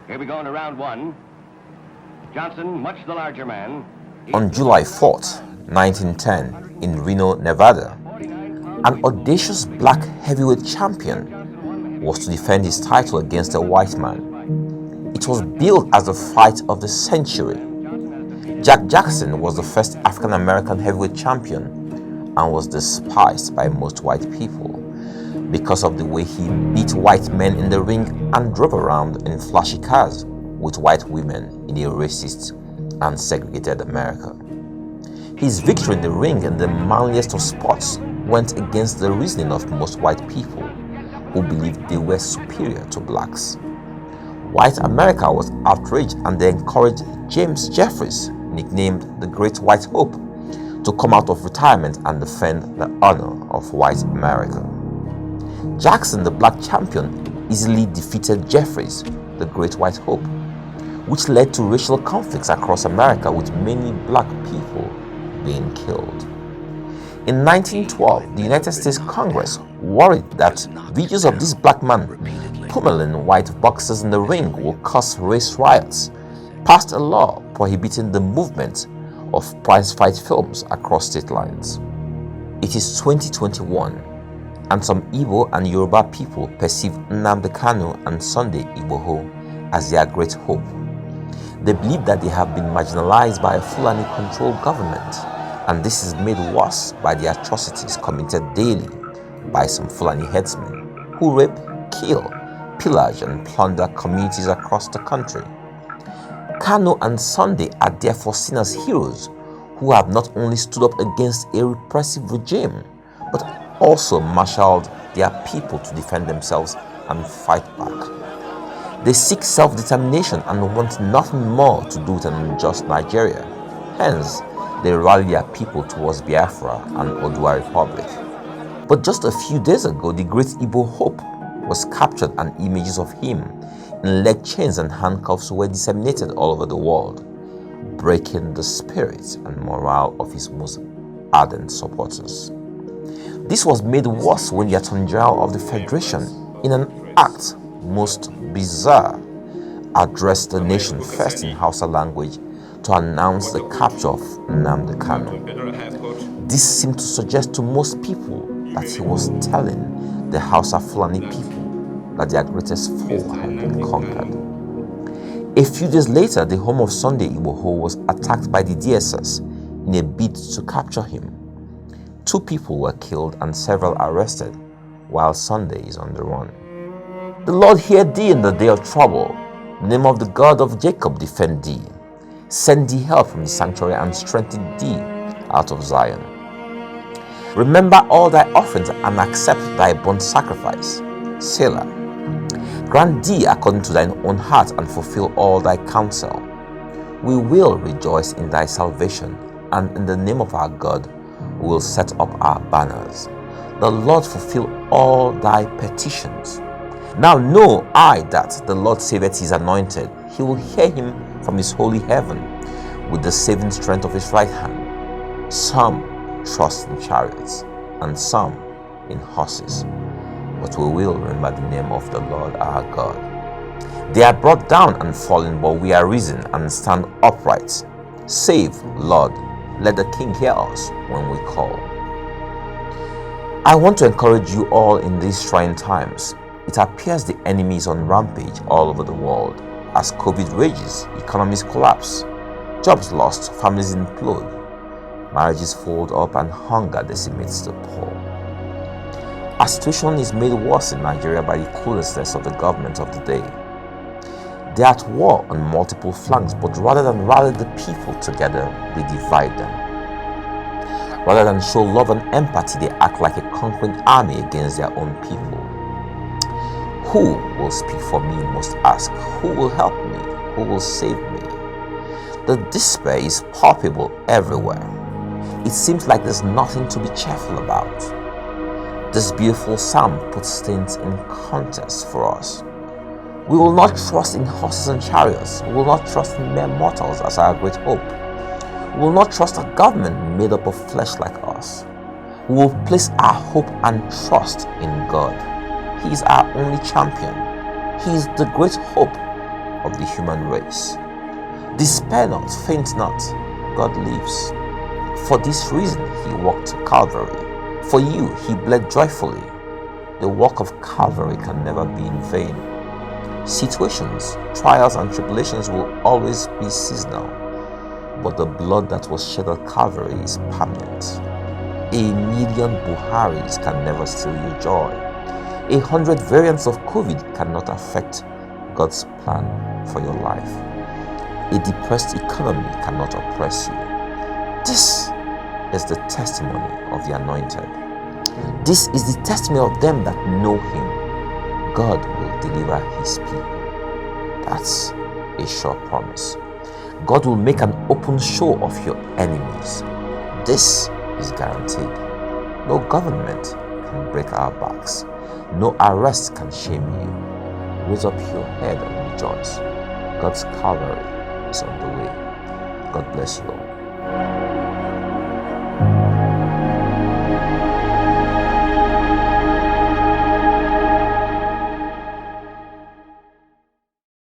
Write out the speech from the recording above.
Here we go into round one. Johnson, much the larger man. On July 4th, 1910, in Reno, Nevada, an audacious black heavyweight champion was to defend his title against a white man. It was billed as the fight of the century. Jack Jackson was the first African-American heavyweight champion and was despised by most white people because of the way he beat white men in the ring and drove around in flashy cars with white women in a racist and segregated America. His victory in the ring in the manliest of sports went against the reasoning of most white people who believed they were superior to blacks. White America was outraged and they encouraged James Jeffries, nicknamed the Great White Hope, to come out of retirement and defend the honor of white America. Jackson, the black champion, easily defeated Jeffries, the Great White Hope, which led to racial conflicts across America with many black people being killed. In 1912, the United States Congress, worried that videos of this black man pummeling white boxers in the ring will cause race riots, passed a law prohibiting the movement of prize-fight films across state lines. It is 2021, and some Igbo and Yoruba people perceive Nnamdi Kanu and Sunday Igboho as their great hope. They believe that they have been marginalized by a Fulani-controlled government, and this is made worse by the atrocities committed daily by some Fulani headsmen who rape, kill, pillage, and plunder communities across the country. Kanu and Sunday are therefore seen as heroes who have not only stood up against a repressive regime, but also marshaled their people to defend themselves and fight back. They seek self-determination and want nothing more to do with an unjust Nigeria. Hence, they rally their people towards Biafra and Odua Republic. But just a few days ago, the great Igbo Hope was captured and images of him in leg chains and handcuffs were disseminated all over the world, breaking the spirit and morale of his most ardent supporters. This was made worse when the Attorney General of the Federation, in an act most bizarre, addressed the nation first in Hausa language to announce the capture of Nnamdi Kanu. This seemed to suggest to most people that he was telling the Hausa Fulani people that their greatest foe had been conquered. A few days later, the home of Sunday Igboho was attacked by the DSS in a bid to capture him. 2 people were killed and several arrested, while Sunday is on the run. The Lord hear thee in the day of trouble. The name of the God of Jacob defend thee. Send thee help from the sanctuary and strengthen thee out of Zion. Remember all thy offerings and accept thy burnt sacrifice. Selah. Grant thee according to thine own heart and fulfill all thy counsel. We will rejoice in thy salvation, and in the name of our God we will set up our banners. The Lord fulfill all thy petitions. Now know I that the Lord saveth his anointed. He will hear him from his holy heaven with the saving strength of his right hand. Some trust in chariots and some in horses, but we will remember the name of the Lord our God. They are brought down and fallen, but we are risen and stand upright. Save, Lord, let the King hear us when we call. I want to encourage you all in these trying times. It appears the enemy is on rampage all over the world. As COVID rages, economies collapse, jobs lost, families implode, marriages fold up, and hunger decimates the poor. Our situation is made worse in Nigeria by the cluelessness of the government of the day. They are at war on multiple flanks, but rather than rally the people together, they divide them. Rather than show love and empathy, they act like a conquering army against their own people. Who will speak for me, you must ask. Who will help me? Who will save me? The despair is palpable everywhere. It seems like there's nothing to be cheerful about. This beautiful psalm puts things in context for us. We will not trust in horses and chariots. We will not trust in mere mortals as our great hope. We will not trust a government made up of flesh like us. We will place our hope and trust in God. He is our only champion. He is the great hope. of the human race. Despair not, faint not, God lives. For this reason he walked to Calvary. For you he bled joyfully. The work of Calvary can never be in vain. Situations, trials, and tribulations will always be seasonal, but the blood that was shed at Calvary is permanent. 1,000,000 Buharis can never steal your joy. 100 variants of COVID cannot affect God's plan for your life. A depressed economy cannot oppress you. This is the testimony of the anointed. This is the testimony of them that know him. God will deliver his people. That's a sure promise. God will make an open show of your enemies. This is guaranteed. No government can break our backs. No arrest can shame you. Raise up your head and rejoice. God's Calvary is on the way. God bless you all.